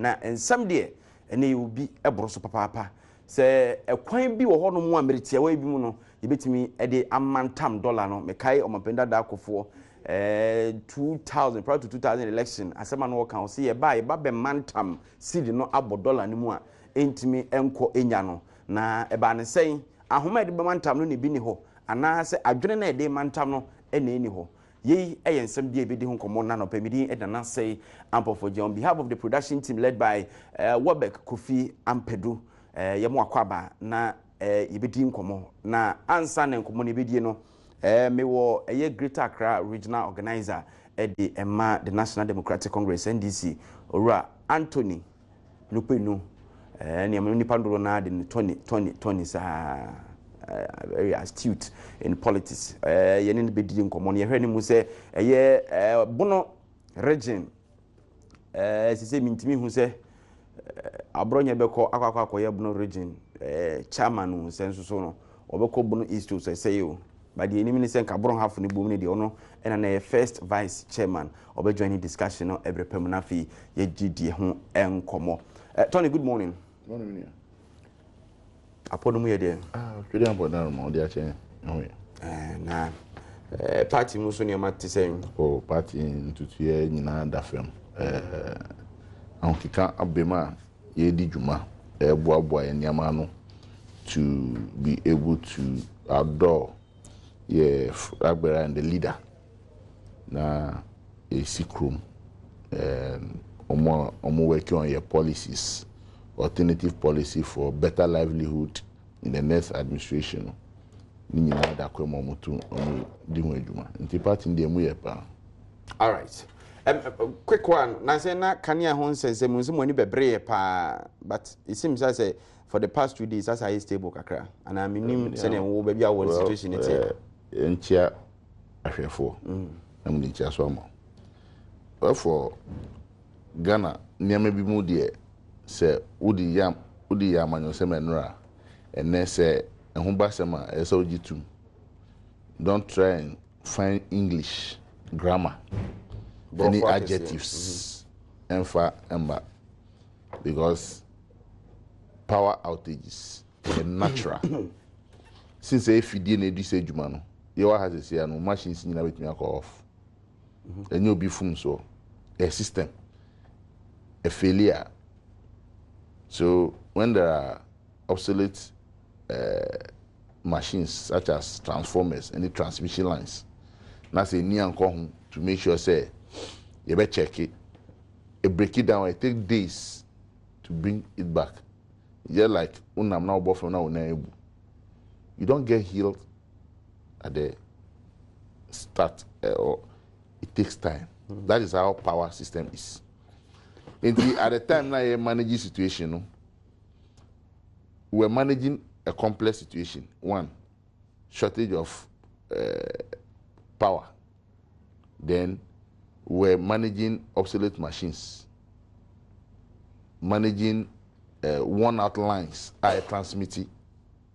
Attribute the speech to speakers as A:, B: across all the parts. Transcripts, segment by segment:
A: na ensam de ene obi eboro so papa se ekwan bi wo ho no mu ameritia wa bi mu no yebetimi ede amantam dollar no mekai omapenda da akofo 2000 prior to 2000 election asema no kan se ye ba be mantam seed no abo dollar ni mu a entimi enko enya no na eba ne sei ahoma de be mantam no ne bi ni ho ana se adwene na ede mantam no ene ni ho ye ensem bi ebedi ho komo na no pemidi edana say amplify on behalf of the production team led by Wabek Kofi Ampedu yemo akwaba na yebedi nkomo na ansa na nkomo ne bedie no me wo Greater Accra regional organizer the Emma the National Democratic Congress NDC ora Anthony Lupenu ne nipa ndoro na de 2020 sa very astute in politics yene be di nkomo ne hwɛ ne mu sɛ bono region sise mintimi hu sɛ abronye bɛkɔ akwakoye bono region chairman hu sɛ nso so no obɛkɔ bono east to sɛ yo but the enemy sɛ nka bron half ne bom ne de ono ɛna na first vice chairman obɛjoin discussion no every permanent fee ye gidi ho enkomo. Tony, good morning.
B: Morning.
A: Apono mu yede
B: twede apono mo de ache
A: na party mu so ne ma te say
B: party ntutu ye nyina da fam ankika abema ye di djuma boaboa ye niama no to be able to outdoor Agbera and the leader na a sick room omo working on your policies, alternative policy for better livelihood in the next administration.
A: All right. Quick one. Now say na kania hon say munzi money bebree pa, but it seems as say for the past 2 days as I stable kakra and I mean say wo baby our situation it here.
B: Entia ahwefo. Am ni chia so amo. For Ghana niam bi mu de say udi yam anyo se menra ene say ehun basema ese ogitum. Don't try and find English grammar, any adjectives, emfa, emba, because power outages are natural. Since if you didn't do say jumano, you has to say no machines in everything off. And you'll be from so a system, a failure. So when there are obsolete machines such as transformers and the transmission lines, now say near to make sure say you better check it, break it down. It takes days to bring it back. Just like unam now bought from now you don't get healed at the start, or it takes time. That is how power system is. And at the time now you manage situation, no? We're managing a complex situation. One, shortage of power. Then we're managing obsolete machines, managing worn-out lines, a transmitting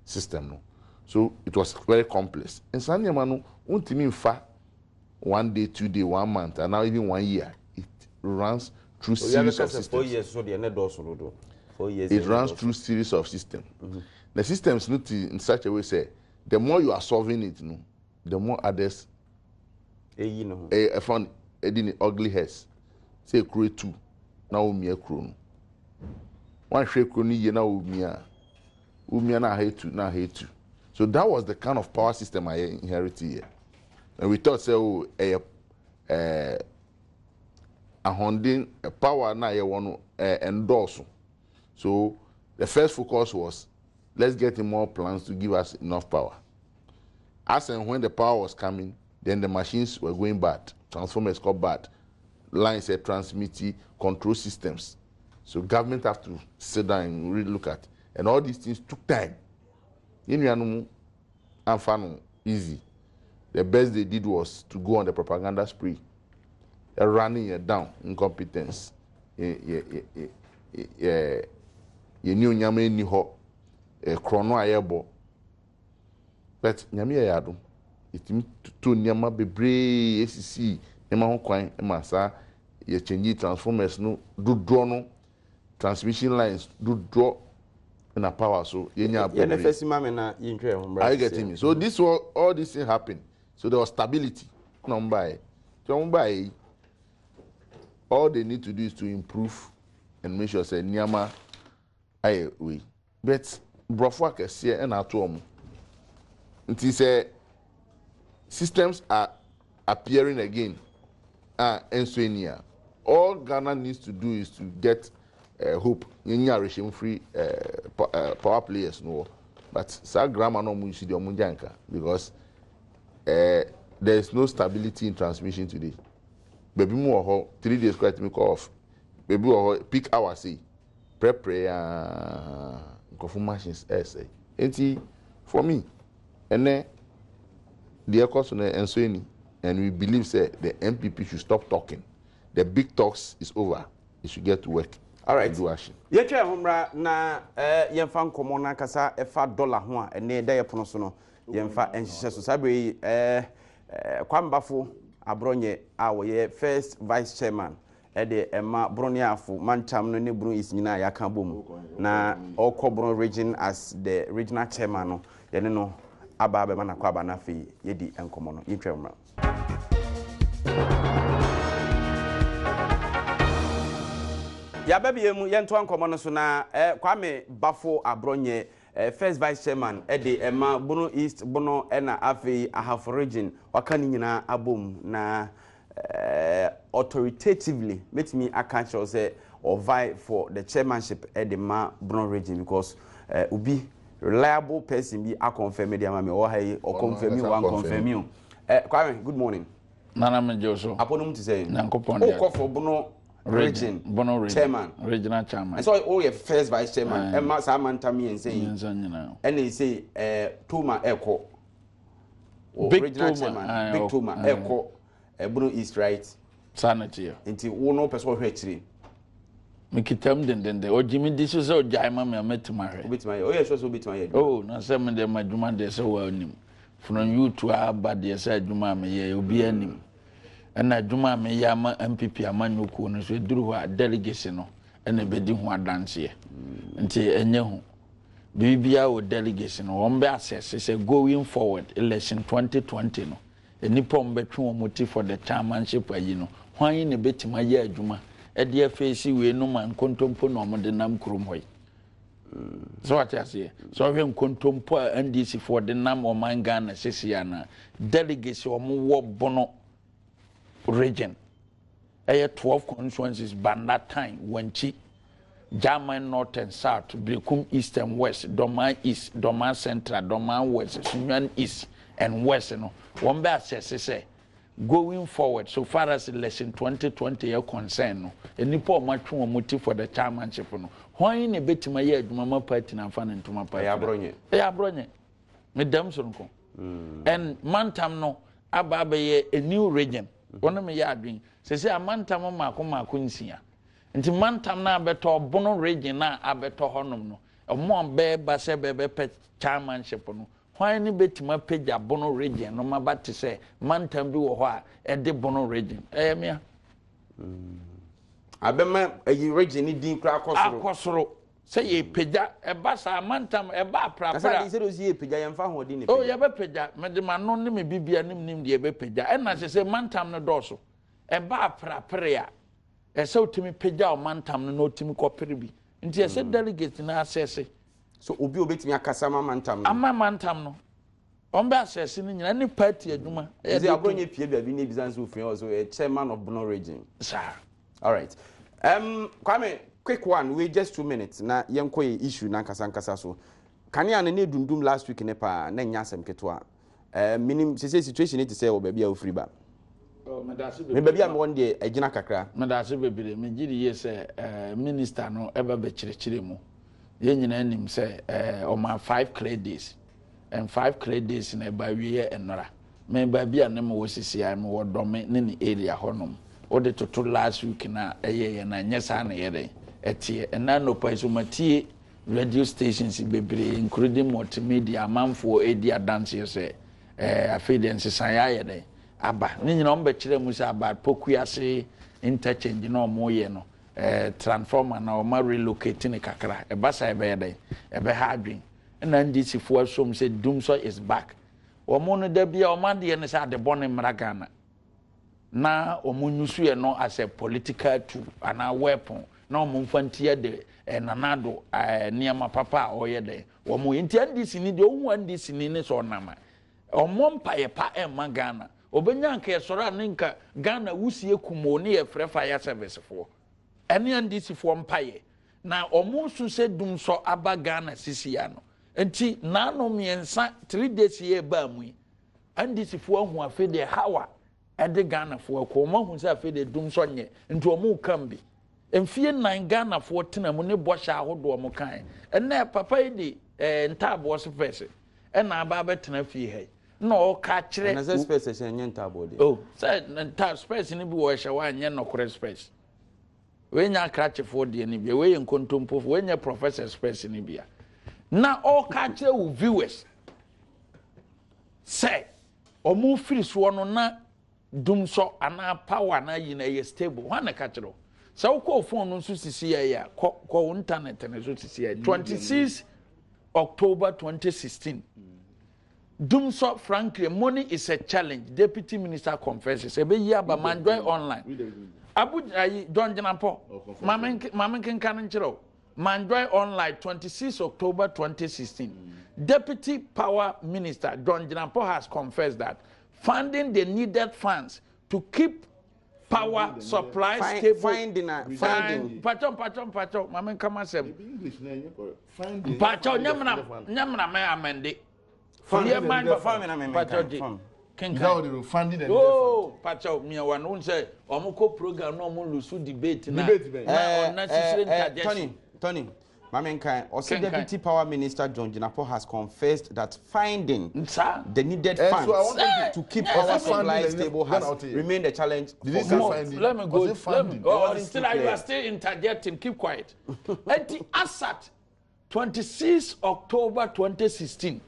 B: system. No? So it was very complex. And Sanyamano, untimi fa 1 day, 2 day, 1 month, and now even 1 year. It runs through series of systems.
A: 4 years, so the 4 years.
B: It runs through series of systems. The systems not in such a way say the more you are solving it, no, the more others found ugly heads. Say create 2, now me a crown. One shake crony now umia na hate 2, now hate 2. So that was the kind of power system I inherited here. And we thought say a hounding a power na you want to endorse. So the first focus was let's get in more plans to give us enough power. As and when the power was coming, then the machines were going bad. Transformers got bad. Lines are transmitting control systems. So government have to sit down and really look at. And all these things took time. Easy. The best they did was to go on the propaganda spree. They're running it down, incompetence. You knew Nyame ni ho chrono ayebo. But Nyame Adom, it means to Nyama bebre ACC, Nyama ho kwan, Emasa, ye change transformers no do drono, transmission lines do draw in a power so
A: are
B: you getting me? So this all this thing happened. So there was stability. Number all they need to do is to improve and make sure say Nyama aye we. But brofwa kese and at home. It is systems are appearing again. And so in all Ghana needs to do is to get hope. Regime free power players no. But sa grammar no mu the omunjanka because there is no stability in transmission today. Baby mo 3 days quite me off. Baby peak hour say prepare machines essay. Enti for me and then the cost and so any and we believe say the MPP should stop talking. The big talks is over. It should get to work.
A: All right.
B: Do action.
A: Yetwa homra na yemfa nkomo na kasa efa dollar ho a ene da yepono so no yemfa enhihye so sabe kwambafo abronye a wo first vice chairman de ema broniafo mantam no ne bru is nyina ya ka bom na okobron region as the regional chairman no ye ne no aba be mana kwa aba na fe yedi enkomo no yetwa homra ya baby mu yento ankomo no so na kwame bafo abronye first vice chairman de ema bono east bono na afi ahaf region wakani nyina abom na authoritatively let me account say or vie for the chairmanship at the ma bono region because ubi reliable person be a confirm media mama or hey or confirm you one confirm you kwame good morning
C: nana me joso
A: aponum to say
C: nankopon
A: o for bono region
C: bono region
A: chairman
C: regional chairman
A: so all your first vice chairman e ma sa mantami and say and he say Toma Eko
C: regional
A: chairman big Toma Eko bono east right
C: sanity
A: nti wo no person hwe chiri
C: mikitam dendende o jimi diso so jaima me metima hwe
A: obitima ye o ye so obitima ye
C: oh na se me de madwuma de se wa anim from YouTube abade se adwuma me ye obi anim na adwuma me ya ma MPP amanyoko no so duru ho delegation no na bedi ho adanse nti enye ho bibia o delegation no won be assess say going forward election 2020 no enipa mbetwe wo moti for the chairmanship ayi no hwan ne betima ye adwuma e de face we no man kontompo no mo de nam krom hoy so what I say so we kontompo NDC for the nam o man Ghana sisia na delegation o mo wo bono region 12 constituencies by that time when German North and South, Brekum East and West, Doma East, Doma Central, Doma West, Sunyan East and West. You know, one bad says going forward, so far as election 2020 are concerned, any poor much more motive for the chairmanship. Why in a bit my year, Mama Party and fan into my party? They are bronye. Madame Sonko. And Mantam no, Ababe a new region. One of my yarding says, a mantam makoma kunsia. Nti mantam na beto bono region na abeto honum no omo be ba se be pe chairmanship no hwan ni betima page bono region no mabati se mantam bi wo ho a e de bono region mia
A: abema e region ni din kra
C: akosoro se ye page e ba sa mantam e ba prapra
A: asa se do si ye page ye mfa ho di ne
C: oh ye be page me de ma no ne me bibia nim de ye be page e na se mantam no doso e ba prapra ese otimi pagya o mantam no otimi kopere bi nti ese delegate na assess
A: so obi obetimi akasa mantam no
C: ama mantam no on be assess ni nyina ni party adwuma
A: eze abronye pie bia bi na bizanse ofin also a chairman of Bono region
C: sir
A: all right Kwame quick one we just 2 minutes na yenko issue na nkasa so kania na dundum last week ne pa na nya asem keto a minim se situation it say o ba bia ofri ba me baby am one day agina kakra
C: me da se bebere me gidi ye se minister no eba be kirekire mu ye nyina anim se o ma 5 clear days and 5 clear days na ba wiye enora me baby anem wo sisi am wo dome ne ni area honom o de toto last week na ye na nyesa na ye den etie na no pa so matie radio stations bebere including multimedia amanfo edi dance se afidence san ya den aba ni nyina ombe kire mu se aba pokuase interchange na omo ye no transformer na oma relocate ne kakra e ba sa e be yede e be ha adwen na ndc fo asom say Dumso is back omo no da bia oma de ne say ade bone mra Ghana na omo nyusu ye no as a political tool ana weapon na omo mfantie de nanado niama papa oyede omo nti ndc ni de ohu ndc ni ne so nama omo mpaye pa ma Ghana obenya nka yesora ne nka Ghana wusie kumo ne ye frɛ fire service fo ene ndc fo mpaye na omo su se Dumso aba Ghana sisia no enti na no miensa 3 days ye ba mu ndc fo ahu afi de hawa ede Ghana fo ko mo hu se afi de Dumso nye enti omo kambi emfie 9 Ghana fo tena mu ne bɔhya ahodo omo kan ene papa yi de ntabo so fese ena aba betena fie hai na o ka kire
A: na se space se nye ntabo de
C: oh say ntabo space ni bi wo hye wa nye no kore space we nya krache fo de ni bi we nkontompo we nya professor space ni bia na o ka kire wo viewers say omo firi so no na Dumso ana power na yi na ye stable wa na ka kire so wo call phone no so sisi ya ko internet na so sisi ya 26 October 2016 Dumso frankly money is a challenge deputy minister confesses ebe yi aba manjoy online abu ayi don jinapo mamen kan nchiro manjoy online 26 October 2016 deputy power minister Don Jinapo has confessed that funding the needed funds to keep power supply stable
A: finding
C: pacho mamen kama sem
B: English na finding
C: pacho nyamna me amende
B: funding
C: oh pacho me wan won say omuko program no mo lusu debate na
A: Tony Mamenkai, also Deputy Power Minister John Jinapo has confessed that finding the needed funds to keep power supply stable has remained a challenge.
C: Let me go. Still, you are still interjecting. Keep quiet. At the ASAT, 26 October 2016,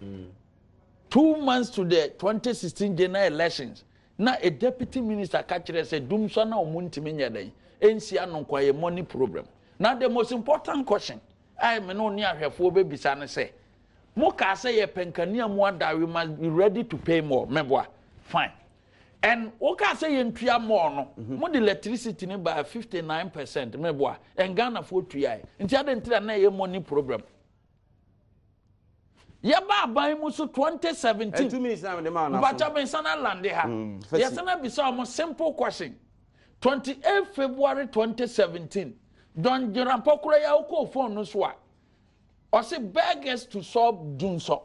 C: 2 months to the 2016 general elections, now a deputy minister catcher said, Dumso na omuntimi nyadai, NCA no kwaye money problem. Now the most important question, I may know near her for baby son say, Moka say a penkania mwada, we must be ready to pay more. Mebwa, fine. And Oka say in Pia more no, more electricity by 59%, mebwa, and Ghana for 3 years. And the other money problem. Yaba buy musu 2017.
A: 2 minutes now the man.
C: But I mean sana lande ha. Yes, na be so simple question. 28 February 2017. Don Jinapo kura ya uko phone no so a. O say beggars to solve Dumso.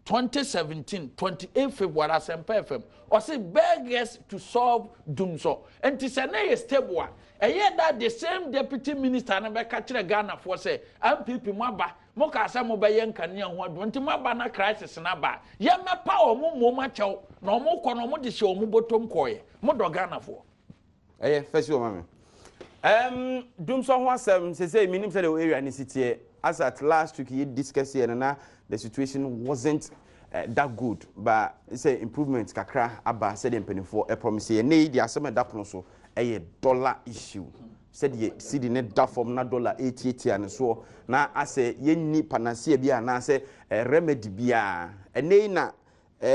C: 2017 28 February Asempa FM. O say beggars to solve Dumso. And it say na stable a. Eye that the same deputy minister na be ka kire Ghana for say MPP maba mo ka asa mo be ye nkane ho ado nti maba na crisis na ba ye mepa o mo ma chew na o mo kɔ na o mo de hye o mo botom kɔye mo do Ghana for
A: eye first o mama Dumso ho asem say minim say the area ni city as at last week you discuss here na the situation wasn't that good but say improvement kakra aba said the penifo e promise ye nei di asem da pono so dollar issue said ye cedi net da form na $88 and so na ase ye ni panacea bia na ase remedy bia enei na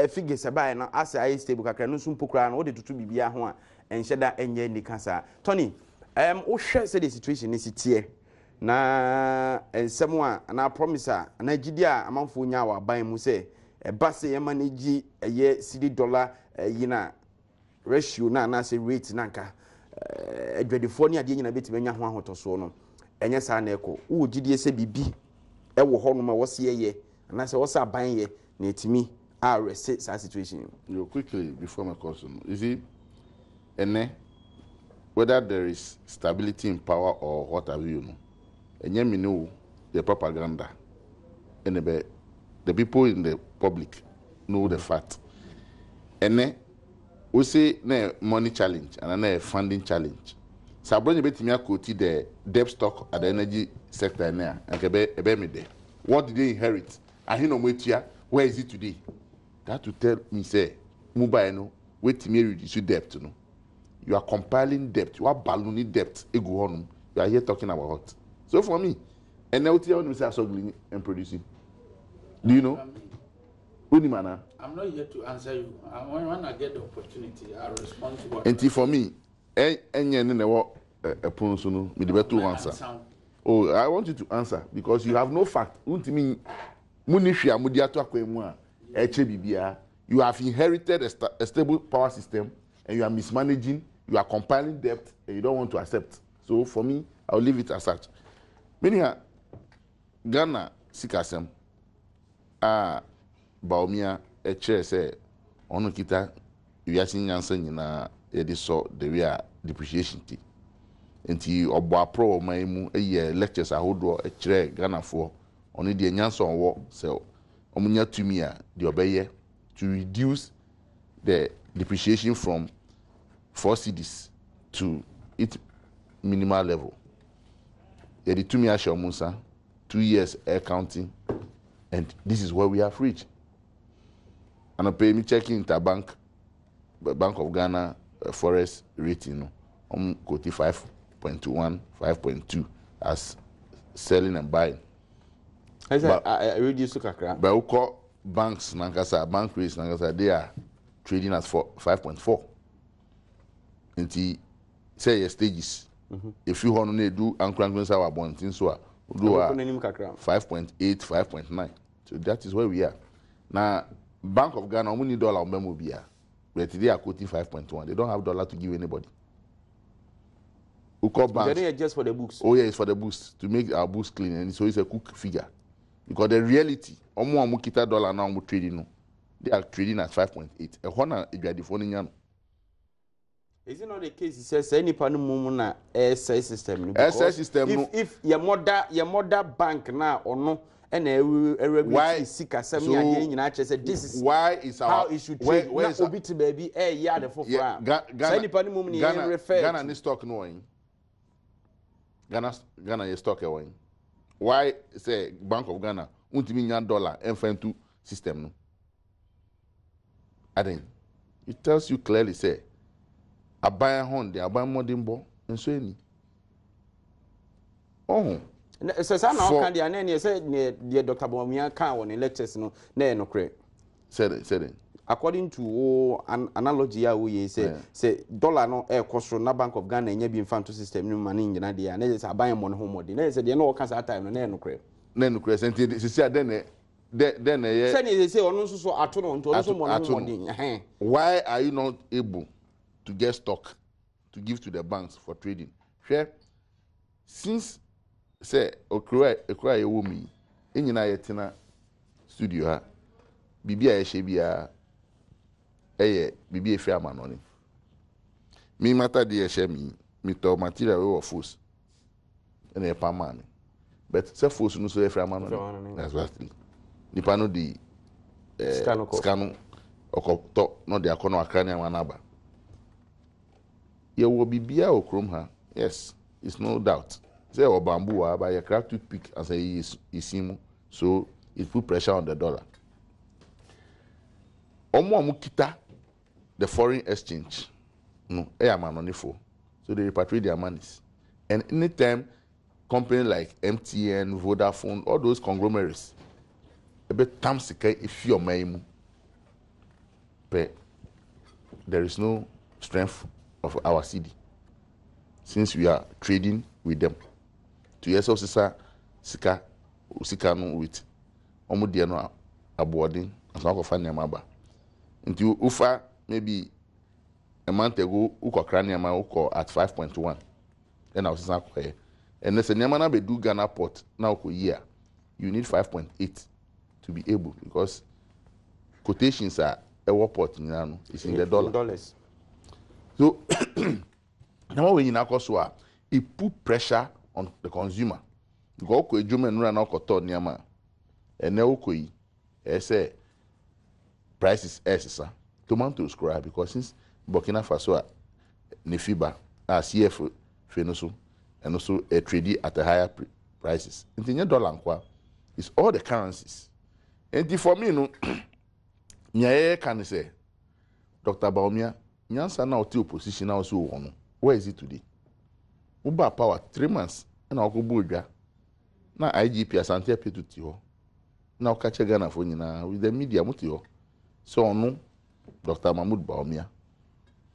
A: figures aba na ase ai stable kakra no sum pokra na wo de tutu bibia ho a enhyeda enye ni kasa Tony wo hwe said the situation ni sitie na ensem a na promise na gidi a amanfo nya wa ban mu say ba se ye manage ye cedi dollar yina ratio na say rate na nka adwadefo ne ade nyina betime nya ho ahotoso no enye sa na eko wo gidie se bibi e wo ho no ma wo se ye na se wo sa ban ye na etimi a rese sa situation
B: you quickly before my question is it whether there is stability in power or what have you know enye me know the propaganda and the people in the public know the fact we say na money challenge and na funding challenge. So bring betimi akoti the debt stock at the energy sector na ebe me there. What did they inherit? Ahino mwetia, where is it today? That to tell me say mobile no wetimi reduce debt no. You are compiling debt, you are ballooning debt ego honum We are here talking about. So for me, and now tell me say struggling and producing. Do you know? Unimana.
C: I'm not here to answer you. When I get the opportunity, I'll respond to what.
B: And for me, a punsuno, me the better answer. Oh, I want you to answer because you have no fact. You have inherited a stable power system and you are mismanaging, you are compiling debt and you don't want to accept. So for me, I'll leave it as such. Meaning, Ghana, Sikasem, Baumia, a chair say, Ono kita, you are seeing Yansen in a saw the real depreciation. Nti obo pro maimu lectures ahodo a chere Ghana for oni de nyanso onwo se omunya tumi a de obeye to reduce the depreciation from 4 cedis to its minimal level. The tumi a shomunsa 2 years air counting, and this is where we have reached. And I pay me checking interbank Bank of Ghana forest rating quote 5.1, 5.2 as selling and buying.
A: I reduce to kakra.
B: But we call banks nankasa, bank rates nankasa, they are trading at 5.4. Until say your stages. If you want to do uncranking our bonds, so do 5.8, 5.9. So that is where we are. Now, Bank of Ghana, we need dollar on Memobia. But today are quoting 5.1. They don't have dollar to give anybody. We call banks.
A: They're just for the books.
B: Oh, yeah, it's for the books, to make our books clean. And so it's a cook figure. Because the reality, omo kita dollar now we trading. They are trading at 5.8. A honor if you are the phone.
A: Is it not the case? He says any panumuna SI system.
B: SI system.
A: If your mother bank now or no, and why this is
B: why is our
A: how it should trade. Where is it baby? Yeah, the for
B: Ghana ni stock knowing. Ghana is stock away. Why say Bank of Ghana $1 million and find two system no? I think it tells you clearly say I buy a Honda, I buy modern ball and so any. Oh.
A: So now can the anani say the Dr. Bomia can on lectures no no correct.
B: Said it.
A: According to analogy we say dollar no cost na Bank of Ghana nya bi mfanto system no money ngina dia na say aban mo no home dey na say dey no can that time no correct.
B: No correct say say then
A: say onu so ato no nto so mo no dey.
B: Why are you not able to get stock to give to the banks for trading? Sure. Since say okura ye wo mi enyina ye tena studio ha bibia ye hye bia bibia efi amanoni mi mata de ye hye mi to material we of force ene e pamani but say force no so efi amanoni that's what nipa no di scano okoto no de akono akrani amanaba ye wo bibia okrom ha. Yes, it's no doubt. Say or bamboo by a crack toothpick and say is so it put pressure on the dollar. Omo amukita the foreign exchange. No, man for. So they repatriate their monies. And anytime company like MTN, Vodafone, all those conglomerates, a bit tamsika if you're maimu. But there is no strength of our city since we are trading with them. 2 years of sika no with omudia no aboarding as na kofa niam aba nti ufa maybe a month ago ukokra niam uko at 5.1 then osisa koye and the niam na be do Ghana port na uko year you need 5.8 to be able because quotations are a port no is in the dollars. So now when you na koso it put pressure on the consumer. Go ko ejuma nura na okoto niama. Ene okoyi say prices sir. Tomatoes cry because since Burkina Faso Nefiba CF Fenoso and also a trade at a higher prices. Intinye dollar nkwa is all the currencies. And for me no nyaye can say Dr. Baumia nyansa na oti opposition na also won. Where is it today? Uba power 3 months and I'll go budja. Now IGP Asante pay to Tio. Now catch a Ghana for you with the media mutio. So no Dr. Mahmoud Baumia.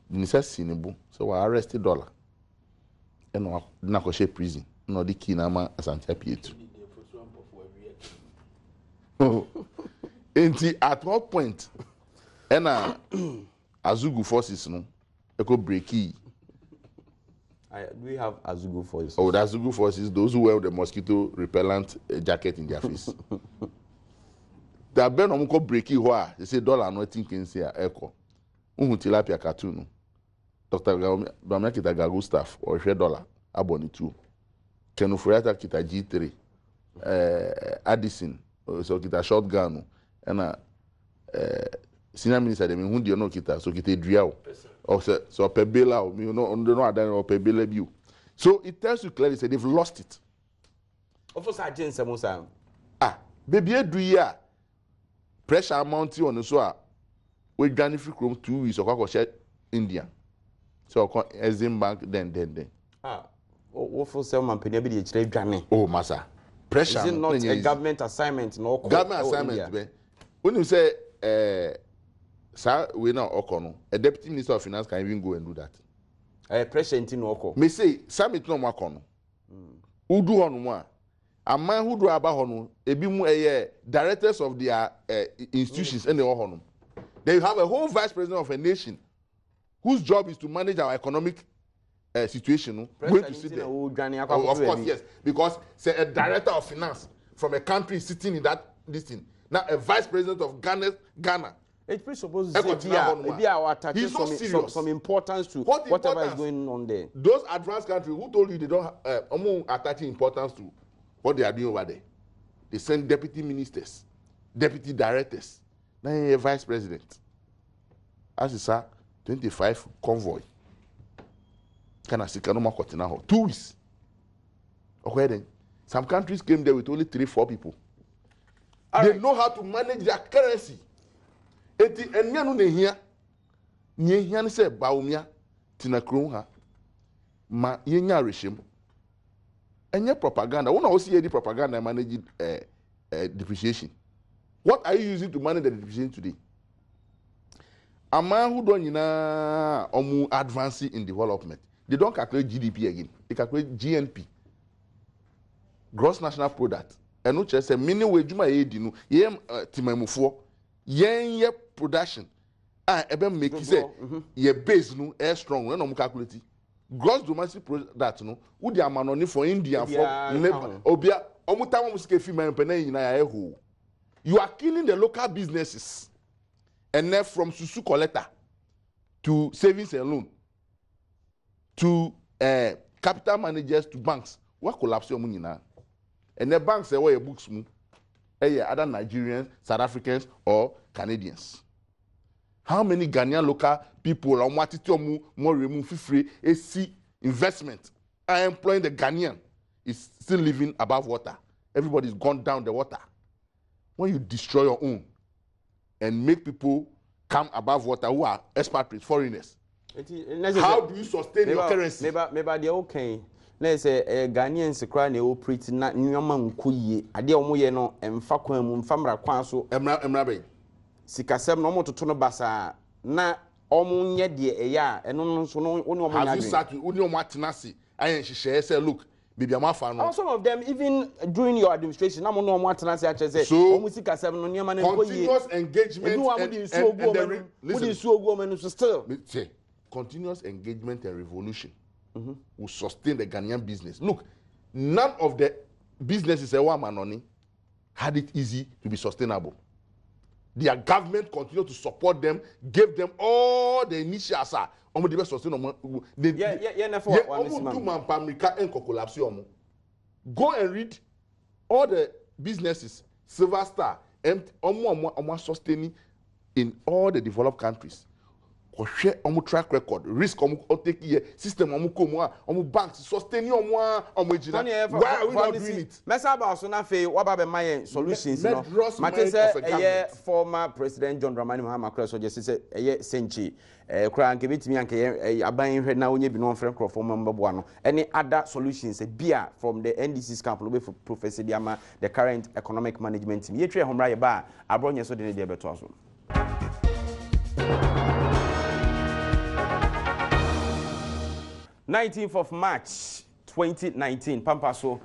B: Nisa Sinibu, so I arrested $1. And na ko prison. No the key na ma Asante pay to. At what point and Azugu forces no echo breaky.
A: We have Azugu forces.
B: Oh, the Azugu forces, those who wear the mosquito repellent jacket in their face. The ben omko breaky hoa, they say $1 no thinking say echo. Tilapia cartoon. Dr. Bamia kita gagu staff or $1 aboni too. Kenufuriata kita G3. Addison, so kita shotgun and senior minister dem who dey no kita so kita driao or so pebela you know adan or pebela biu. So it tells you clearly say they've lost it.
A: Ofo sa agent samusa
B: Baby edu ya pressure mounting on so a we gani free chrome 2 weeks or share India. So Exim Bank then
A: ofo se man penia bi dey kire dwane.
B: Oh massa pressure
A: is it not a government assignment no
B: government assignment be when you say sir we now okono a deputy minister of finance can even go and do that
A: pressure into no oko
B: me say summit no makono udu hono mu a man who do aba hono ebi mu directors of their institutions and they hono they have a whole vice president of a nation whose job is to manage our economic situation going to sit there. Of course, yes, because say a director of finance from a country sitting in that this thing. Now a vice president of Ghana.
A: It's presupposed to
B: he's so serious.
A: Some importance to whatever is going on there.
B: Those advanced countries who told you they don't attach importance to what they are doing over there. They send deputy ministers, deputy directors. Now a vice president. As is 25 convoy. Can I see Kanoma Kotina? 2 weeks. Okay, then. Some countries came there with only 3-4 people. They know how to manage their currency. Eti enya no nehia. Nyehia ne se baumia tina kron ha. Ma yenya rehim. Enya propaganda. Wona wo see the propaganda manage depreciation. What are you using to manage the depreciation today? A man who don't omu advancing in development. They don't calculate GDP again. They calculate GNP. Gross National Product. And no say many way juma ye dinu ye timamufo ye production ebe make say ye base no air strong no mo calculate gross domestic product no wo di amanoni for India for obia omuta mo sike fi man pena yina ya eho. You are killing the local businesses. And then from susu collector to savings and loan to capital managers to banks, what collapse your money now? And the banks say where your books move, other Nigerians, South Africans, or Canadians. How many Ghanaian local people are wanting more remove free AC investment are employing the Ghanaian is still living above water. Everybody's gone down the water. When you destroy your own and make people come above water who are expatriates, foreigners, how do you sustain your currency?
A: Maybe they okay. Let's say Ghanaians cry they operate na nyoma nkuye. Ade omo ye no emfa kwan mu mfa mra kwan so
B: emra be.
A: Sikasem no omo toto no basa na omo nye de eya eno no so no oni omo nya.
B: Have you start oni omo atenase ayen hihye say look baby amafa no.
A: Some of them even during your administration na mo no omo atenase a che say omo sikasem no nyoma na nkuye.
B: Continuous engagement
A: and still
B: say continuous engagement and revolution will sustain the Ghanaian business. Look, none of the businesses had it easy to be sustainable. Their government continued to support them, gave them all the initials. Go and read all the businesses, Silver Star, sustaining in all the developed countries. kohwe omo track record risk omo take year system omo komu a omo banks sustain omo ejina why are we not doing it
A: mesa ba so na fe wa ba be mayen solutions no mate say former president John Dramani Mahama Kra so just say senchi kra nke betimi anke aban hwe na onye bi no frɛ nkrofo mbabo no any other solutions bia from the NDC's camp no be for Professor Diama the current economic management team yetwe homra ye ba abronye so de ne de beto aso 19th of March 2019 Pampaso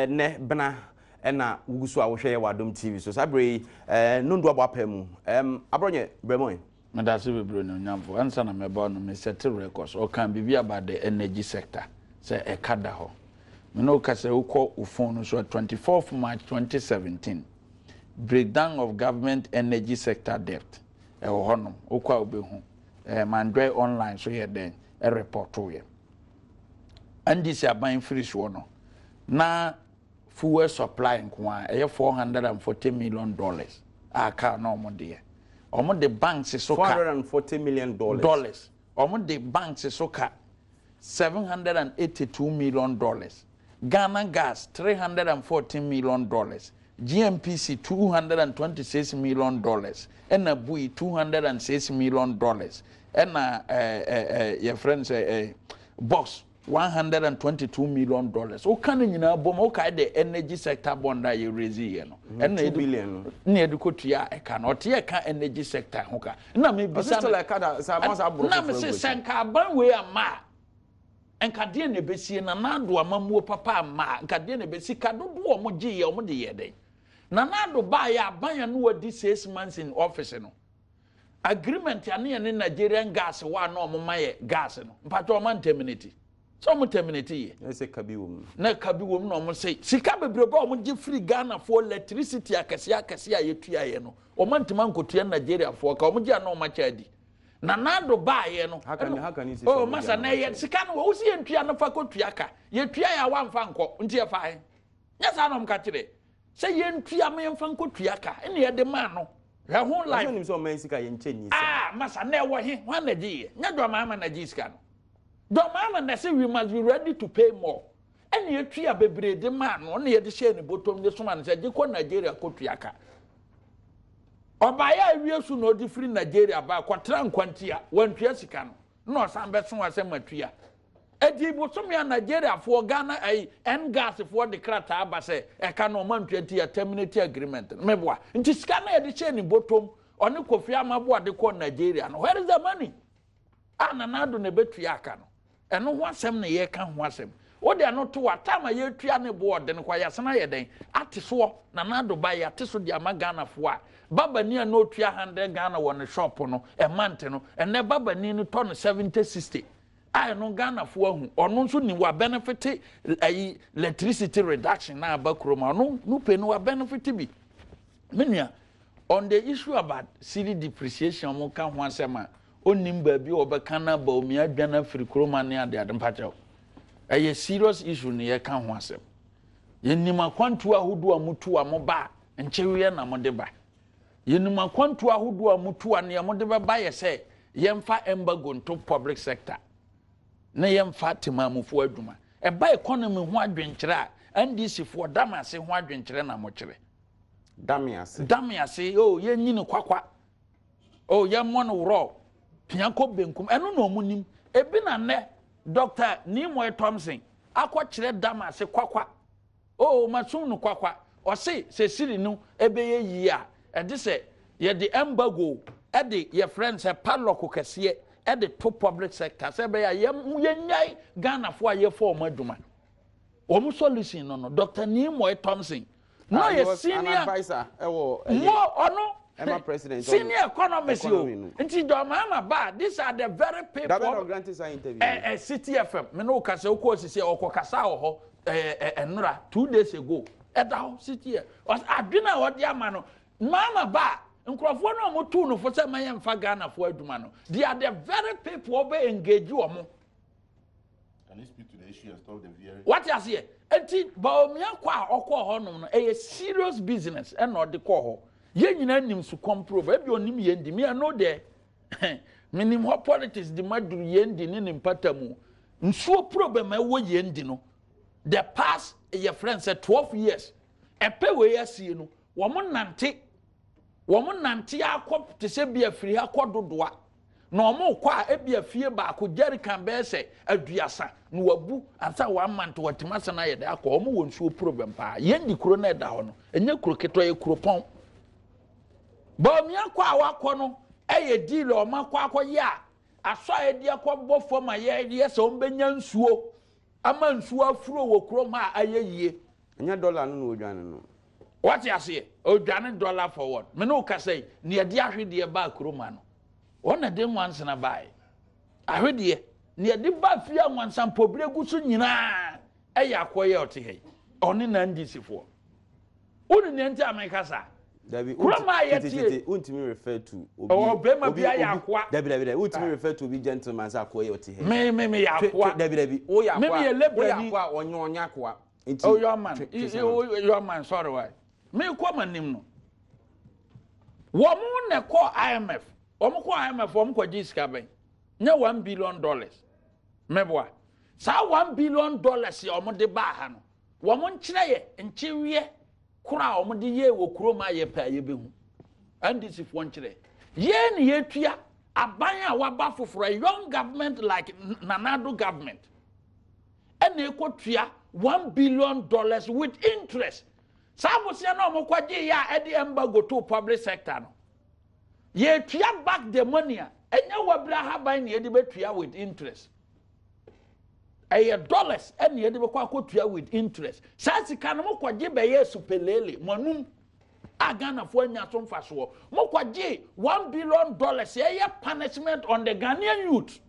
A: ne bena ena wugusu a wo hwe ye wa Adom TV so sabre nundu abo apemu abronye bremoy
C: Madasi bebro no nyamfo ansa na meba no me set records o kan bibia about the energy sector say e kada ho me no ka say ukọ phone so 24th March 2017 breakdown of government energy sector debt e wo hono ukọ obehu mandre online so ye den e report to ye and this aban free so no na fuel supply nkwa e $440 million aka na omo de omo the banks so ka
A: $440 million
C: omo the banks so ka $782 million Ghana gas $314 million GMPC $226 million ena bui $206 million ena your friends box $122 million. O kan nyina bom o kai the energy sector bond that you raise here no.
A: And 2 billion.
C: Na edukotua e ka no te ka energy sector ho ka. Na me bisa
A: no like that sa ma sa bro.
C: Na me se senka ban we ama. Enka de na besie na na do amamuo papa ama. Enka de na besi ka do o mo gye ye o mo de ye den. Na na do ba ya ban ya no wadi 6 months in office no. Agreement ya ne Nigerian gas wa na o mo maye gas no. Mpato o man terminate. So mo terminate ye
A: say kabi wom
C: na kabi wom no mo say sika bebrebe o mo je free Ghana for electricity akase a yetua ye no o man tima nkotua Nigeria for ka o mo je na o ma chadi na do ba ye no
A: haka ni say
C: oh masa na ye sika no wo si entua na fa kotua ka yetua ya wa mfa nko nti ye fa he nya sa no mo ka kire say ye ntua me mfa nkotua ka ene ye de ma no he ho life
A: ni so man sika ye nche ni
C: masa na wo he ho na ji ye nya do ma na ji sika no Domama na say we must be ready to pay more. And you three a bebre de man on here the share in the bottom this one said you call Nigeria kotuaka. Obaya we should know the free Nigeria by quatran quantia when Piasican. No some better was a matria. Edi bosomia Nigeria for Ghana and gas for the crata base a canoman 20 terminate agreement. Mebwa. Into scanner the chain in bottom on the Kofi Amabwa de call Nigeria. Where is the money? Ananado ne betuaka no. Eno ho asem na ye ka ho asem wo de no to atama ye tua ne board ne kwa yasana ye den ateso na nado ba ya ateso de ama Ghana fo a baba ni na otua 100 Ghana won shop no e month no ene baba ni no ton 70-60 ai no Ghana fo ahu ono nso ni wa benefit electricity reduction na abakroma no pe no wa benefit bi menua on the issue about cedi depreciation mo ka ho asem a onim baabi obekana ba omi adwana firi kroma ne ade mpacho eye serious issue ne ye ka ho asem yenim akwantu ahodo amutu amoba nchewe na mode ba yenim akwantu ahodo amutu ane mode ba ye se yemfa embargo nto public sector na yemfa temamufo aduma e ba economy ho adwenkyere a NDC fo damase ho adwenkyere na mo kyere damase oh yenyini kwakwa oh yemmo raw pianko benkum eno no munim ebi na ne Dr. Nimoy Thompson akwa damase kwakwa oh masum no kwakwa o se siri no ebeye yi a ede se ye de embargo ede ye friends e padlock kese ede to public sector se be ya ye nyai Ghana fo aye fo mo aduma o mu solution no Dr. Nimoy Thompson no ye senior
A: advisor
C: mo ono
A: Emma president
C: senior economist yo nti Domama ba these are the very people
A: that granted an interview
C: City FM me no kasa okọ sisi okokasa ho enura 2 days ago edaho City adwena wodi ama no mama ba nkrofo no mo tu no fo se maye mfa Ghana fo aduma no they are the very people obe engage omo.
B: Can you speak to the issue and stop the veering?
C: What you say enti ba omia kwa okọ ho no no a serious business and not the call ho ye nyina nim su comprove e bi onim ye ndi me no de minimum politics the madu yendi ni mpatamu nsuo problem e wo yendi no the past your friend said 12 years epe we asie no wo mo nante akọ te se bia firi akọ dodoa na omo kwa ebia fie ba ko jerrycan be se aduasa na wabu ansa 1 month watimasa na ye de akọ omo won nsuo problem pa yendi kuro na da ho no enye kuro keto ye kuro pon ba mi akọ awakọ no eye deal o makọ ya aso edi akọ bofo ma ye se ombenya nsuo ama nsuo afuro wo kuro ma ayeyie
A: enya dollar no odwane no
C: what you say odwane dollar forward me no ka say ne edi ahwede ba kuro ma no ona de once na bai ahwede ne edi ba fia once pobre gusu nyina eye akoye ote oni na ndisifo unu ne nti amekasa
A: Dabi untimi refer to
C: obi yakwa
A: Dabi untimi refer to obi gentleman sa akoye ote he
C: me yakwa
A: Dabi o yakwa onya kwa
C: nti oh your man sorry why me kwa nim no wo mu ne ko IMF wo mu ko IMF wo mu ko jiska ben nya $1 billion meboa sa $1 billion ya wo de ba ha no wo mu nkyere ye nchewie kura o de ye wo kuro ma ye pa ye behu andisi fo nkyere ye ne ye tua aban a waba foforo young government like Nanado government ene ko tua $1 billion with interest sabosia na mo kwaje ya ede embargo to public sector no ye tua back the money enya wabra haban ne ede betua with interest dollars and ye de be kwa kotua with interest sasika no mo kwaje be yesu pelele monum agana fo anya so mfaso mo kwaje $1 billion ye punishment on the Ghanaian youth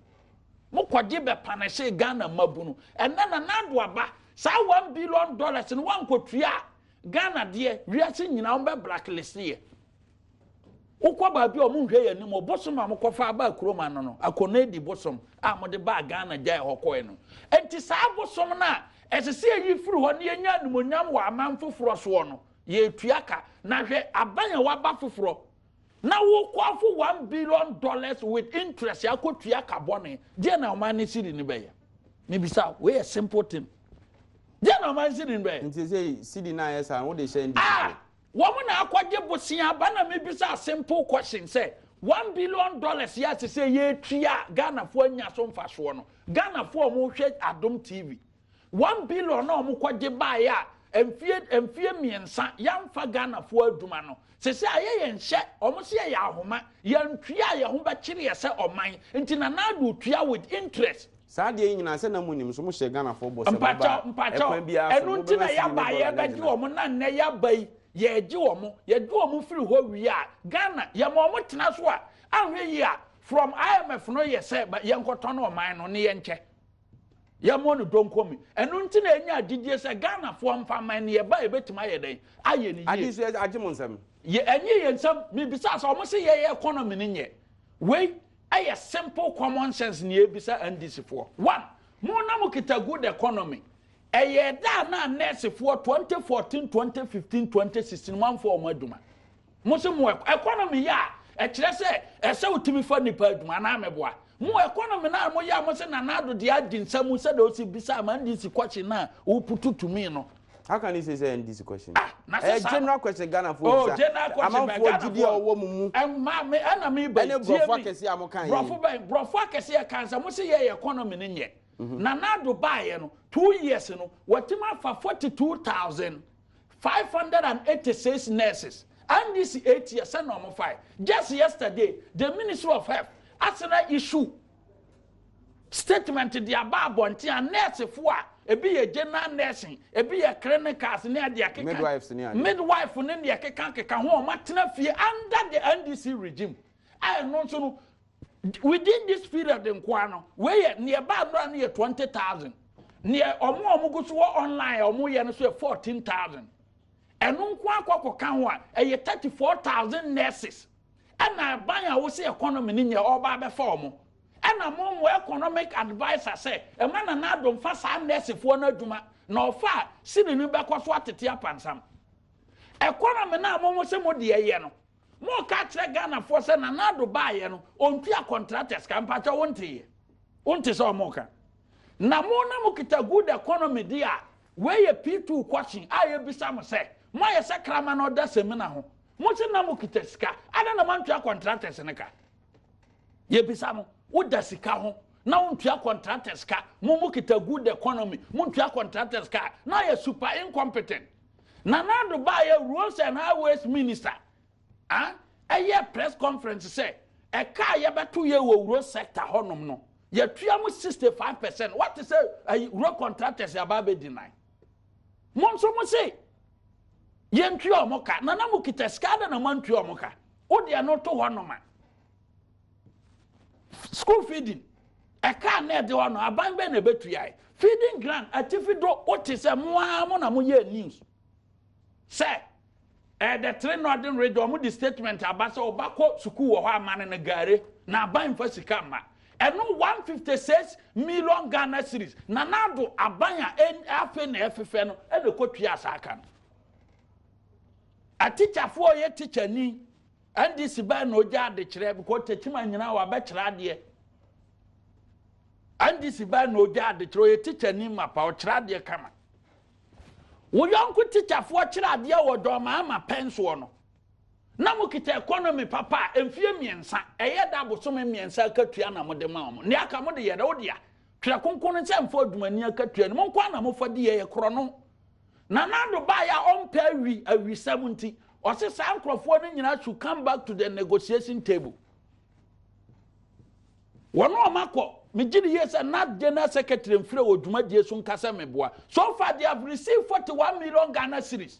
C: mo kwaje be punish Ghana mabunu and then anado aba sa $1 billion no wan kotua Ghana de wiase nyina on be blacklist ye ukwa ba bi o mu hwe yanim obosom am kofa ba kroma no no akonedi bosom am de ba Ghana jai hokoe no enti sa bosom na esese yi firi ho ne nya numonyam wa amam foforo so no ye tuaka na hwe abanya wa ba foforo na wo kwafo $1 billion with interest akotua carbon je na o man ni sidi ni be ya me bisa we a simple thing je na o man sidi ni be
A: nti say sidi na yes and what they say ndi
C: woman akwaje bosia bana me bisa simple question say $1 billion yes say ye tua Ghana fo anya so mfaso no Ghana fo mo hwe Adom TV $1 billion no mo kwaje ba ya emfie miensa yamfa Ghana fo aduma no se aye ye nhye omo se ye ahoma yantua ye ho ba kire ye se oman nti na do tua with interest
A: saade nyina se na munim so mo hye Ghana fo bo se
C: ba ekwan bia enu nti na ya ba ye ba ji omo na ne ya bai ye ji omo firi ho wi a Ghana ye mo tena so a ahwe yi a from IMF no ye se ba ye nkoto no oman no ne ye nche ye mo no donkomi enu nti na enya agidie se Ghana fo mfa man ne ye ba e betima ye den aye ni ye
A: adisu agimo nsam
C: ye enye ye nsam me bisa so omo se ye economy ne nye we aye simple common sense ne e bisa andisifo one mo na mo kita good economy eye da na nurse for 2014 2015 2016 man for mo aduma mo se mo economy ya e kire se ese utimi fa nipa aduma na ameboa mo economy na mo ya mo se na nado de aginsam se da o si bisa man disi question na o pututumi no.
A: How can you say this question?
C: General
A: question Ghana for.
C: General question Ghana. And me enemy by
A: brofo kesi amokan.
C: Brofo kesi akansa mo se ye economy ne nye. Na nado buy no 2 years no watima for 42,586 nurses. And this 8 years and no 5. Just yesterday the Ministry of Health asena issue statement the ababonti and nurse for ebi ye general nursing ebi ye clinicals ne ade akeka midwife ne de akeka ho matena fie under the NDC regime I no so no within this period in kwano we near ba no na 20,000 near omo go so online omo ye no so 14,000 enu nkwa akwa ho a 34,000 nurses ana ban wo say economy ni nya oba be fa omo ana mo economic advisor say e man na Adom fa sa nurse fo na adwuma na ofa sini ni be ko so atete apansam economy na mo se mo de ye no mo ka kire Ghana for say na do baye no ontua contractors ka mpacha wonte so mo ka na mo na mo kita good economy dia we ye P2 question aye bisa mo say mo ye se krama no da semina ho mo se na mo kita sika ada na mantua contractors ne ka ye bisa mo wo da sika ho na wontua contractors ka mo kita good economy mo ntua contractors ka na ye super incompetent na do baye rules and highways minister a press conference say a car ye beto ye wo road sector honom no ye tua mu 65%. What is a road contractors about be deny monso mo say ye ntua omoka na mo kita skada na man tua omoka o de no to honoma school feeding a car na de hono aban be na betu ya feeding grant atifido o te se mo na mo ye news say the train northern radio mu di statement abasa obako suku wo ho amane na gare na aban fa sika ma eno 156 million Ghana cedis na nado abanya afe na efefe no e de kotua asaka a teacher for ye teacher ni and this ba na oja de kire because techima nyina wa ba kire ade and this ba na oja de kire ye teacher ni mapa o kire ade kama wo yonku teacher for kire ade wo do ma penso no na mo kita economy papa emfie miensa eye da bosome miensa akatua na mo de ma mo ne aka mo de ye da wo dia twa konkon nse mfo adumani akatua ne mo kwa na mo fa de ye kro no na do ba ya ompa awi 70 o se sa nkrofo no nyina should come back to the negotiation table wono omako me gidi yes na general secretary mfre odwumadie so nkasa meboa so far they have received 41 million Ghana cedis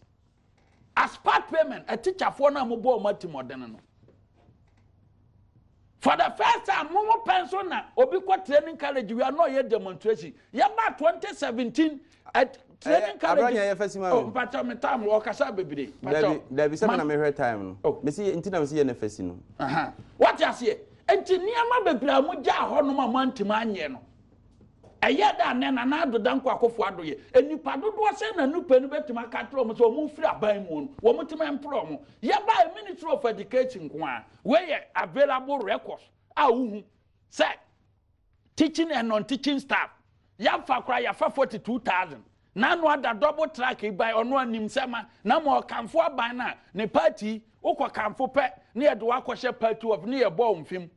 C: as part payment a teacher for na mo bo mati modern no for the first time mo pencil na obi kwa training college we are not yet demonstration ya ba 2017 at training college
A: abranya ye fasima
C: oh mpacha me time wo kasa bebire
A: mpacha da bi se na me hwe time no me si ntina me si ye na fasi no
C: what you say engineer ma bebira mo ja ho no ma mantima anye no eye da ne na do danko akofo adoye enipa dodo se na nupa ni betima katro mo so mo firi aban mu no wo mutima empro mo ye ba Ministry of Education kwa we ye available records uhu say teaching and non-teaching staff ya fa kra ya fa 42,000 na no ada double track by ono anim sema na mo kamfo aban na ne party ukwa kamfo pe ne ye do akɔhye party of ne ye bo mfim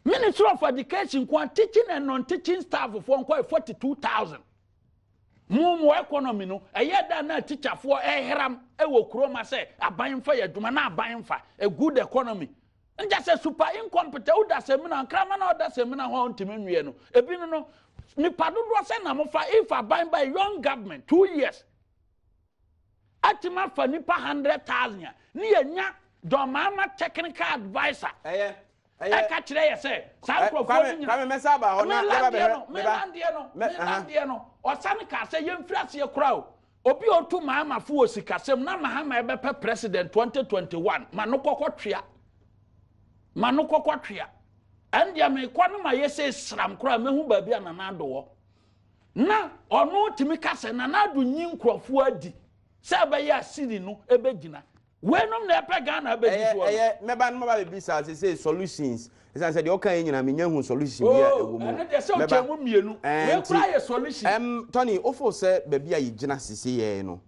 C: Ministry of Education teaching and non-teaching staff for 42,000. Mumu economy no da na teacher for ehram wo kroma say aban fa yaduma na aban fa a good economy. And just a super incompetent uda seminar krama na uda seminar ho ntimi nwie no. Ebi no ni padodo say na mo fa if aban by young government 2 years. Atima fa nipa 100,000 ni enya do mama technical advisor. I catch there say
A: Kwame mesaba ho na
C: me no o sane ka say yemfrase kra obi otu maama fu osikasem na mahama ebepe president 2021 manokokotwea and ya me kwano ma yese sram kra mehu baabi anana do na ono timi kase na do nyi nkrofo adi se be ya siri no ebegina wenom na epe Ghana abedi so
A: meba no maba be say solutions esan say de o kan nyina me nyahu solution bia ewo mu
C: meba se o chemu mienu we kura ye solution
A: Tony ofo say baabi a yigina sisi ye no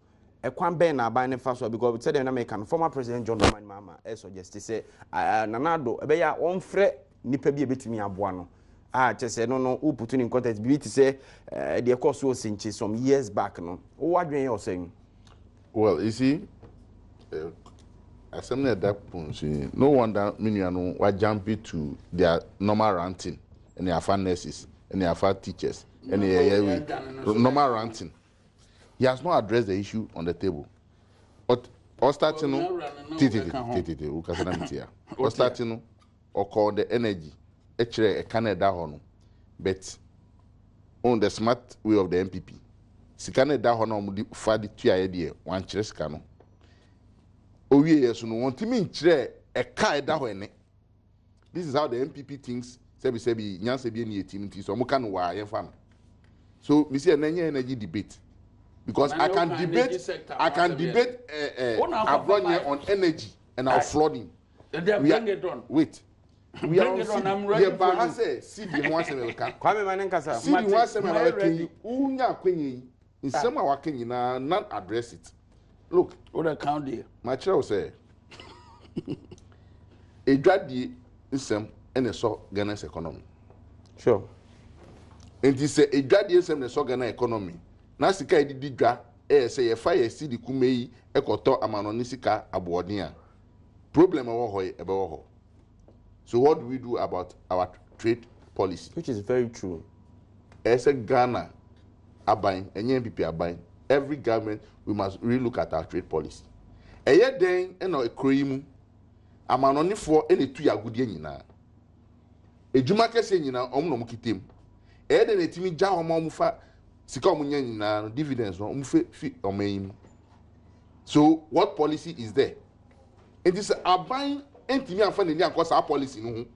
A: ekwan ben na aban ne fa so because say dem na make former president John Dramani Mahama suggest say nanado ebe ya onfre nipa bi ebetumi aboa no chese no uputu in context bi ti say the course was since some years back no what do you saying?
B: Well, you see, assembly at that point, no wonder many were jumping to their normal ranting, and they are fun nurses, and they are fun teachers, and they are normal ranting. He has not addressed the issue on the table. But starting or call the energy, actually a Canada honor, but on the smart way of the MPP. Sikane da hono mu di fa di tua ye de wan kire sika no owie yeso no won timi nkire e ka da ho ene. This is how the MPP thinks sebi nyanse bi ene team nti so mo kan wa ye fa no. So we see an energy debate because I can debate abronye on energy and I'll flood him.
C: Bring it on.
B: Wait. We are on
C: I'm ready
B: CD.
C: for you.
B: Say CD once a week.
A: Kwame Manenkasa.
B: CD once a week. Unya kwenye. In some of our Kenya, not address it. Look.
C: What a county.
B: My child say. A dradi is some and a so Ghana's economy.
A: Sure.
B: And he say a dradi is some the so Ghana economy. Nasika di dra. Say a fire CD kumei ekoto amanonisika abuonia. Problem about. So what do we do about our trade policy?
A: Which is very true.
B: As a Ghana abine, and NPP abine, every government we must relook at our trade policy. A year then, and a cream, a man only for any 2 year good yen. A Jumaka saying, you know, omnomukitim. A then a timid jar or mufa, sikamunian dividends or mufe or maim. So what policy is there? It is abine. Enti mi anfa ni ankosa our policy no ho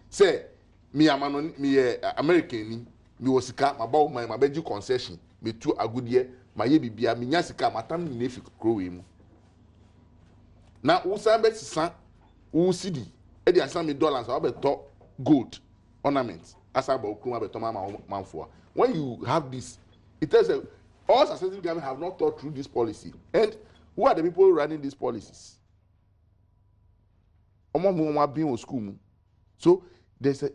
B: say me amano me American ni me wosika mabawo man mabeji concession me tu agudie maye bibia me nya sika matam ni nefi krowe mu na usa be sisa u cedi e dey asan me dollars or be to gold ornaments asa ba okuma be to manfo when you have this it tells you all successive government have not thought through this policy and who are the people running these policies? Being school. So there's a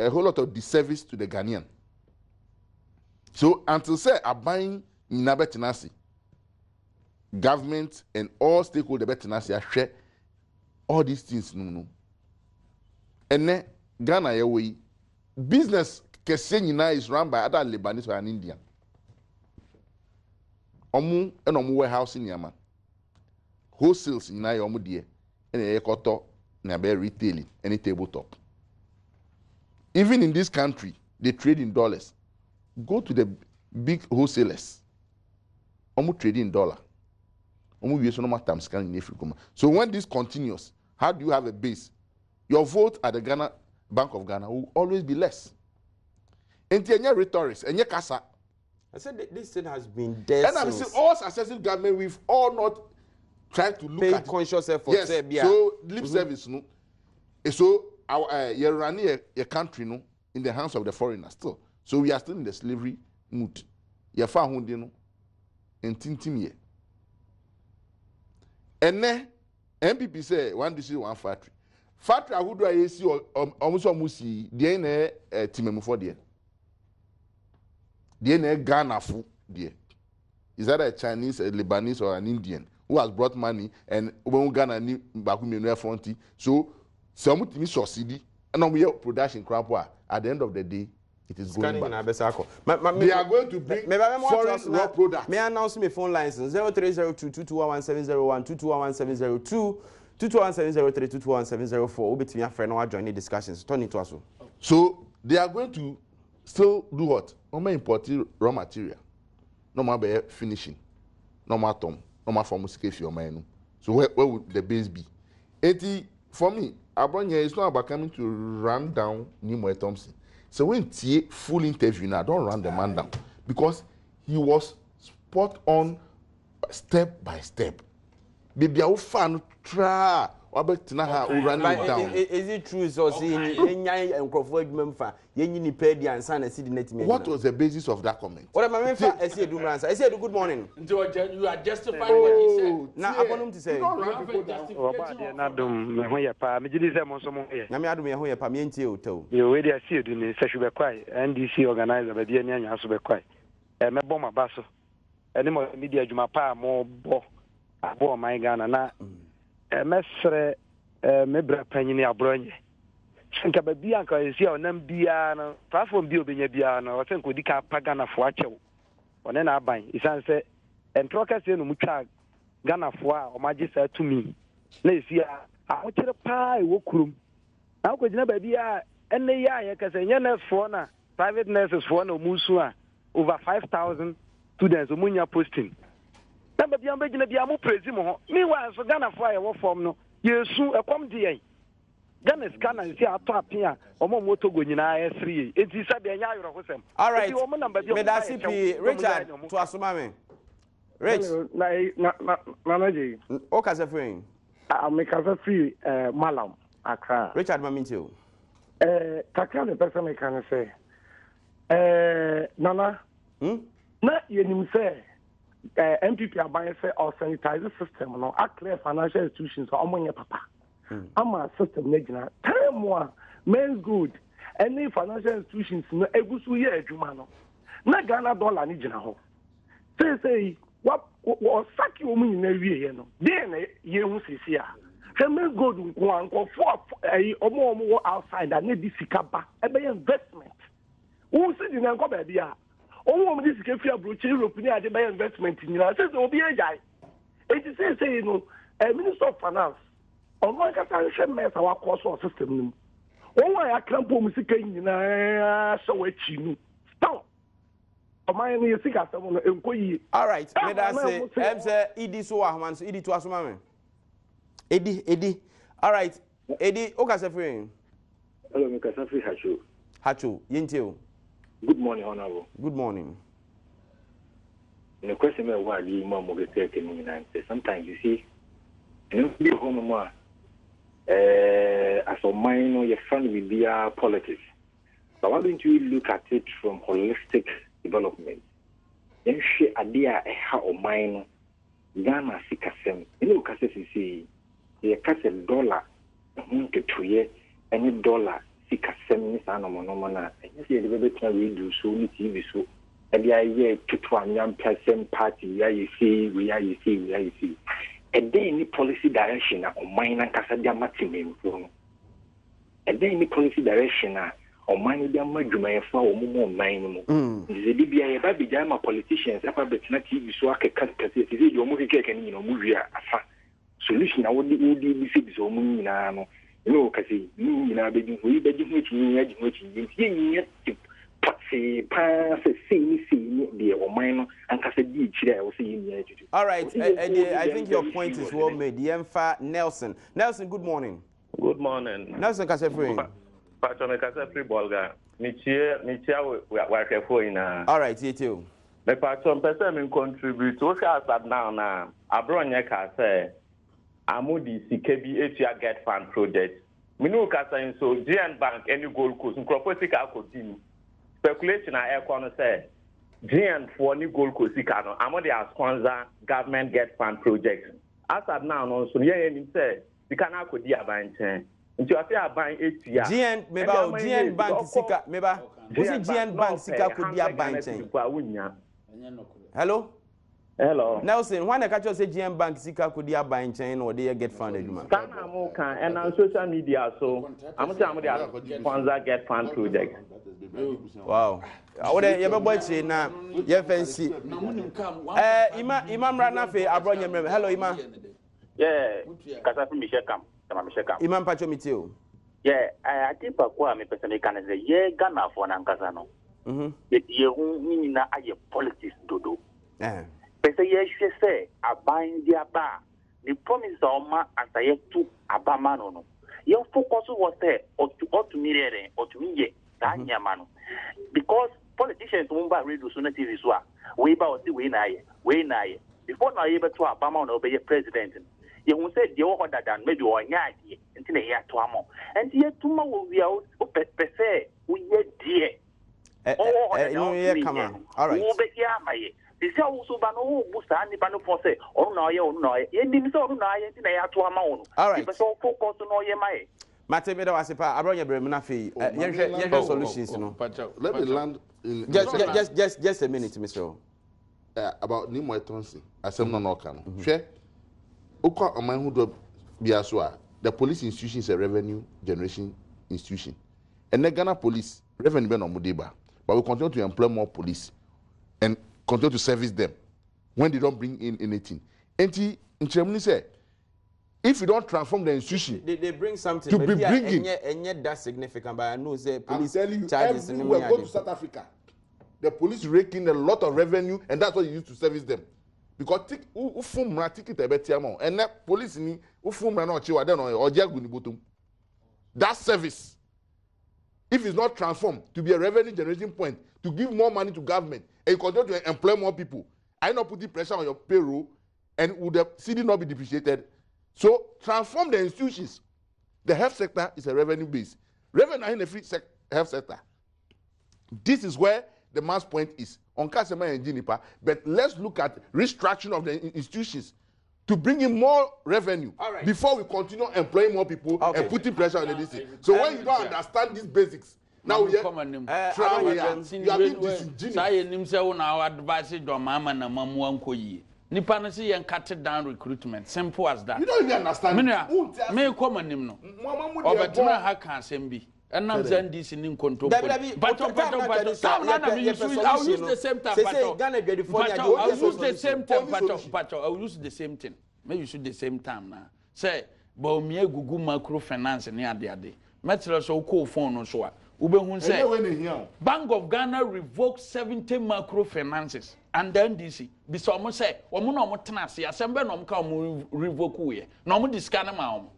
B: whole lot of disservice to the Ghanaian. So until say are buying in Abetinasi, government and all stakeholders Abetinasi share all these things no. And then Ghana away business Kesenyina is run by other Lebanese or an Indian. Omu and omu warehouse in Yama. Wholesales in Omu dear. Any ekoto na be retailing any tabletop. Even in this country, they trade in dollars. Go to the big wholesalers. Omu trade in dollar. Omu use no matter scan in Africa. So when this continues, how do you have a base? Your vote at the Ghana Bank of Ghana will always be less. And your rhetorics and your casa.
A: I said this thing has been there.
B: And I'm saying all successive government, we've all not try to look at
A: conscious effort.
B: Yes. So lip service no. So our you running a country no in the hands of the foreigners still. So we are still in the slavery mood. You fa hunde no entintim ye. And then MPP say one district one factory. Factory who do I see almost musi dey na timemu for there. Dey na Ghana fu there. Is that a Chinese, a Lebanese or an Indian who has brought money and when Ghana ni bakumenu fronti so some timi succeed and we production crap at the end of the day it is going back. They are going to bring foreign raw products.
A: May I announce my phone lines 0302-221-701, 221-702, 221-703, 221-704. We'll be to friend now join the discussions. Turn it to us.
B: So they are going to still do what? No more importing raw material. No more finishing. No more tom. No more for music if you're mine. So where would the base be? 80 for me, Abronya is not about coming to run down Nimoy Thompson. So when T full interview now, don't run the man down because he was spot on step by step. Baby, I will fan try. Is
A: it true? So see, what
B: was the basis of that comment?
A: What am I saying? I said good morning.
C: You are justifying what he said.
A: Now I want him to say.
D: You already see it in the session be quiet. NDC organizer by the Anya House be quiet. Me bomb basso. Any more media juma pa more bo my Ghana na mesre me bra panyini abronye. Nka ba bia nka esi onam bia no platform bi obenya bia no o senko dika pa Ghana fo achew. One na aban isan se entroka se no mutwa Ghana fo a o magye sa tumi. Na esi a wo kire pa e wo kurum. Na ko gina ba bia enne ya ye ka se nyane fo na private nurses fo na musu a over 5,000 students omunya posting. Na ba bia gina bia mo praise mo ho. Meanwhile so Ghana fo a ye wo form no yesu ekom de yen. Ghana scanner see ato apia omo moto go nyina e3 enti sabe anya ayoro hosem.
A: All right. Medasi P Richard to asoma me. Rich.
D: Na na ji.
A: O ka se friend.
E: I'm a free Malam, Accra.
A: Richard Mamintio.
E: Kakra the person I can say. Nana, na yenim say MPP aban say or sanitize system no clear financial institutions so omonye papa. Ama system na gina time one men's good any financial institutions no egusu ye adwuma no. Na Ghana dollar ni gina ho. Say what saki o mu na wie no. Then ye hu sisi a. Men's good nko for omo outside and need sika ba ebe investment. Who said in Uncle Baby? Oh, this is a brooch, European investment in United States will be a guy. It is say, you know, a Minister of Finance, on one can mess our course or system. Oh, I can't put music in so it's you. Stop. All
A: right, let us say, Eddie so Ahman, Eddie to us, mamma. Eddie. All right, Eddie, Okasafri.
F: Hello, Mikasafri Hachu.
A: Hachu, Yintio.
F: Good morning, Honorable.
A: Good morning.
F: In the question of why you mom will get sometimes you see, and be home more as a minor, your fun will be politics. But why don't you look at it from holistic development? Then she idea how or minor Ghana Sikasem. You know, Cassis see, you catch $1 to 2 years, any dollar. Sika 7 anomanomana and you see the baby can we do so with TV so and the idea to 1 young person party where you see and then any policy direction on mine and Casadia maximum and then any policy direction on mine their major for more minimum the DBA baby jama politicians about the TV so I can cut your movie cake and movie solution I would be fixed or moon. No, because you know, we
A: all right, I think your point is well made. Yemfa Nelson. Nelson, good morning.
G: Good morning.
A: Nelson Kasefri.
G: Pacho Kasefri Bolga. Michia work for in
A: all right, you too.
G: The Pacho person contribute to us now. Abronya say. Amudi CKB Asia Get Fund project. Minu kasa so GN Bank any Gold Coast Nkroposika continue. Speculation I air say GN for any Gold Coast Kano. Amodi as sponsor government Get Fund project. As at now no so yeah him say the kana kodi abanchen. Nti afi aban Asia.
A: GN meba GN Bank sika meba. Osi GN Bank sika kodi abanchen. Hello?
G: Hello.
A: Nelson, when I catch you say GM Bank Sika could you buy in China or they get funded?
G: And on social media, so I'm telling you, sponsor Get Fund project.
A: Wow. I would ever watch it now. Yeah, fancy. Imam Ranafe, I brought you. Hello, Imam.
H: Yeah, Kasafi Michel Kam.
A: Imam Pacho Mitio.
H: Yeah, I think Pakwa, me personally, can say, yeah, Ghana for Nankasano. You mean I politics to do. Pese ye say aban dia ba the promise oma asaye to abama no your focus was say or to mirror or to me tanya mano because politicians won't ba read so na TV so we ba o si we na ye before na ye beto abama no be president you won say the other than maybe o nya ade ntina ye to amo and ye tuma wo wi o pese we ye die
A: no ye come on all right
H: wo be ya maye. This is also Bano Busan, the Bano Force, or no, you so no,
A: all right.
H: So focus on your mind.
A: Matebeda was a pa, I brought your Bremenafi. Solutions, you know.
B: Let me land in
A: just a minute, Mr.
B: About Nimo Tonsi, as I'm not can. Share Oka a man who do Biaswa. The police institution is a revenue generation institution. And the Ghana police, revenue ben on Mudeba, but we continue to employ more police and continue to service them when they don't bring in anything. And in Germany say, if you don't transform the institution,
A: they bring something
B: to be bringing,
A: and yet that's significant. But I know say police
B: I'm telling you,
A: charges
B: everywhere go to South Africa, the police rake in a lot of revenue, and that's what you use to service them. Because ticket and that police ni that service, if it's not transformed to be a revenue generating point, to give more money to government, and you continue to employ more people, I not putting pressure on your payroll, and would the city not be depreciated? So transform the institutions. The health sector is a revenue base. Revenue in the free health sector. This is where the mass point is. On Kasema and Jinipa, but let's look at restructuring of the institutions to bring in more revenue before we continue employing more people and putting pressure on the DC. So when you don't understand these basics, now we are being disingenuous.
C: Nipa na say cut down recruitment. Simple as that.
B: You don't even understand.
C: Me come on him no. Obetima ha kan sembi. And now this in control. But I'll use the same time. I'll use the same time. I'll use the same thing. Maybe you should the same time now. Say, but me Google microfinance near the other. Metro so call phone so. Ube say Bank of Ghana revoked 70 microfinances and then DC. Because almost say, Omuno Motanasi, Assembly no come revoke we. No more discount amount.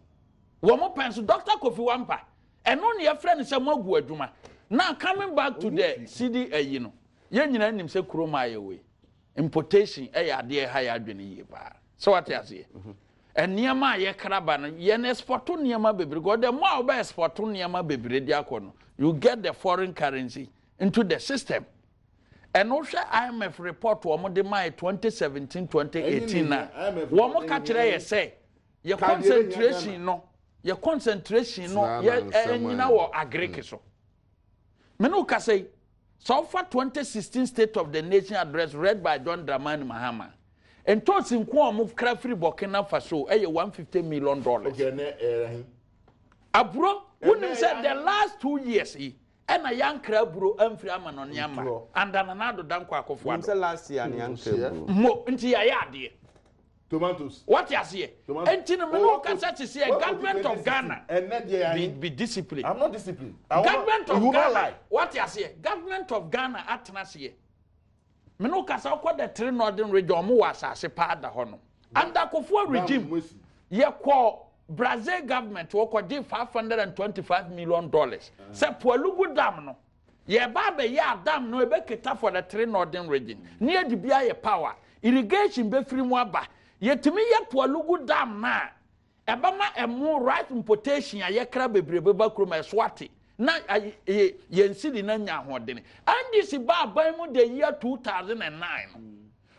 C: One more pencil, Dr. Kofi Wampa. And only a friend is a Mogu Duma. Now coming back to the CD, you know, Yan him say Kroma away. Importation, a dear higher than a year. So what I say? And near my ye caravan, yen export near my baby, go the more best for near my baby, diacono. You get the foreign currency into the system. And also IMF report to Omodema 2017-2018 now. One more catcher say, your concentration no. Your concentration no you know agriculture. Menuka say so far 2016 State of the Nation address read by Don Dramani Mahama. And towards in Kwa move Crafty Burkina Faso $150 million. Abro, wouldn't said the last 2 years and a young crab bro Amfriaman on Yama and another Dankwa of one
A: last year and young
C: mo into Yadi.
B: Tomatoes.
C: What you see? And Tinamino can such as a government of Ghana and be disciplined.
B: I'm not disciplined.
C: Government of Ghana. What you see? Government of Ghana at Nasia. Menoka saw what the three northern region was as a part of Hono. Under Kofo regime, ye call Brazil government will $525 million. Say Pualugu Dam no. Ye babe ya dam no ebeketa for the three northern region. Near the BIA power. Irrigation be free mwaba. Yetimi ye Pualugu Dam na. Ebama emu right importation ya yekra bebrebe kroma Swati. Na yensidi na nya hodene. And this ba mu the year 2009.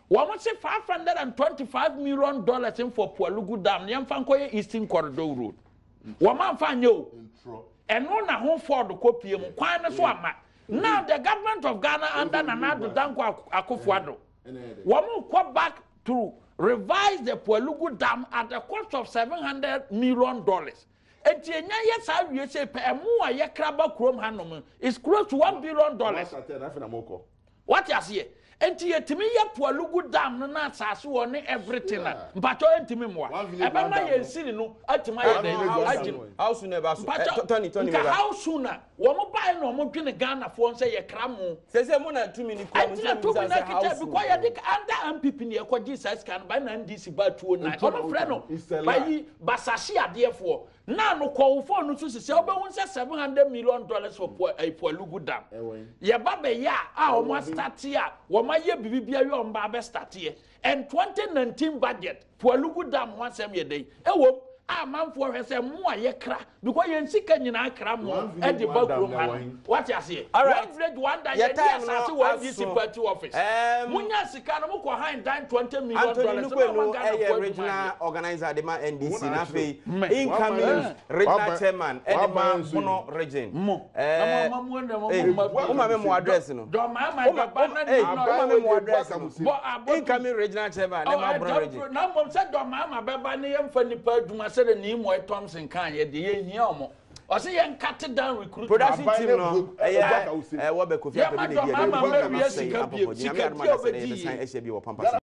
C: Woman say $525 million in for Pualugu Dam. Yamfankoye Eastern Corridor Road. Woman fanyo. And no na home for the copy mu kwan so ama. Now the government of Ghana under Nana Dankwa Akufo-Addo. Woman go back to revise the Pualugu Dam at the cost of $700 million. Etienya yes I we say per mu a ye kraba krom hanom is close to $1 billion. What you see? Enti yetimi ye Pualugu Dam no na asase won everything na mpacho entimi moa eba ma ye nsiri no atima ye den
A: how soon eba so Tony
C: how soon na wo mo buy no mo dwene Ghana fo nse ye kramo
A: say mo na 2 minutes kwa mo say
C: because ye dik under MPP ne ekodi size kan by na NDC ba 209 omo frɛ no by basashi ade fo na no ko fo no so se obe won say $700 million for Pualugu Dam ye ba be ya a omo start ya ye bibia we on ba start here and 2019 budget Pualugu Dam one same ye day ewo a man for her say mo ye kra because ye nsika nyina kra mo e de bakrom han what you say one day ye dey assassin one DC party office munya sika no mo ko hand down $20 million
A: original organizer de ma NDC na fe incoming regional chairman e de ma bono region
C: mo
A: mo address no
C: do ma
A: mo address incoming regional chairman de ma bono region
C: na mo say do ma beba ne yem fa nipa aduma say ni mo Thompson kan ye de ye hia omo o say ye cut down recruitment
A: production team no what be Kofi Abedi dey dey